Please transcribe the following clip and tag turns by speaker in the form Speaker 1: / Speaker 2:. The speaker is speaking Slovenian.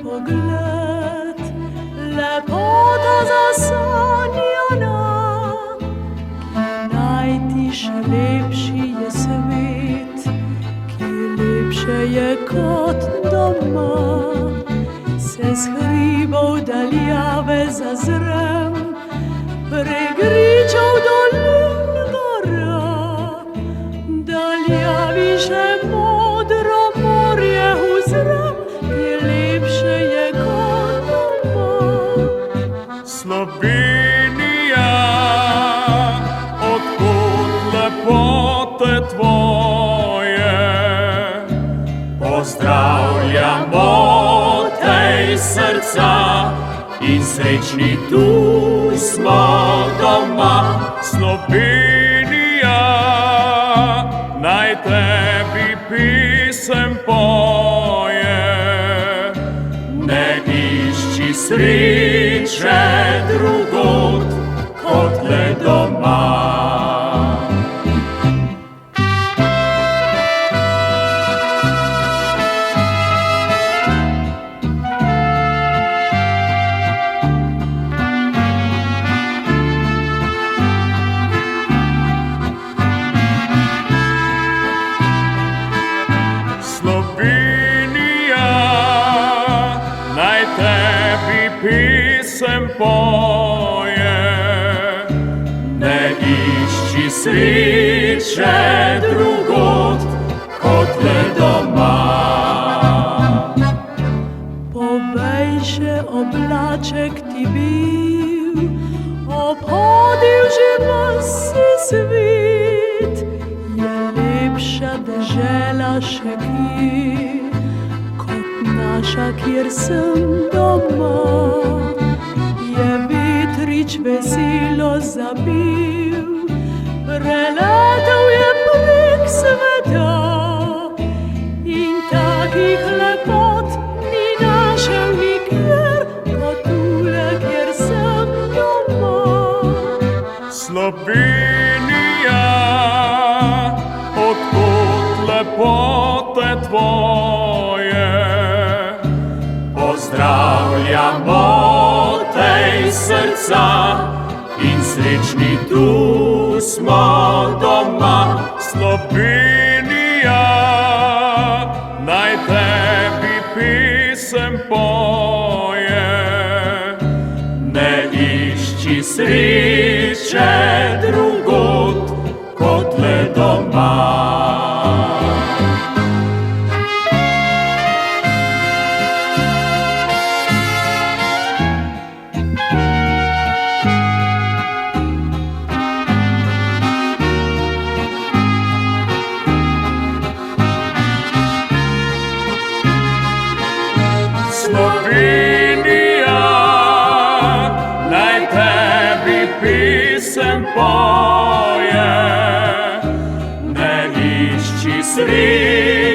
Speaker 1: pogled, lepota zasanjana, najtiše lepši je svet, ki lepše je kot doma. Se z hribov daljave zazrem, prek gričev dolin gora, daljavi še modro morje uzrem, ki lepše je kot doma.
Speaker 2: Slovenija, odkud lepote tvoje, pozdravljamo tej srca in srečni tu smo doma. Slovenija, naj tebi pisem poje, ne išči sreče drugod kot le doma. Slovenija, naj tebi pisem poje, ne išči sreče drugod kot le doma.
Speaker 1: Povej še oblaček ti bil, obhodil že vsi svet, je lepša dežela še kje, kot naša, kjer sem doma. Je vetrič veselo zabil, preletel je prek sveta in takih lepot ni našel nikjer, kot tule, kjer sem doma.
Speaker 2: Slovenija, odkud lepote tvoje, pozdravljamo tej srca in srečni tu smo doma. Slovenija, naj tebi pisem poje, ne išči sreče drugod kot le doma. Slovenija, naj tebi pisem poje, ne išči sreče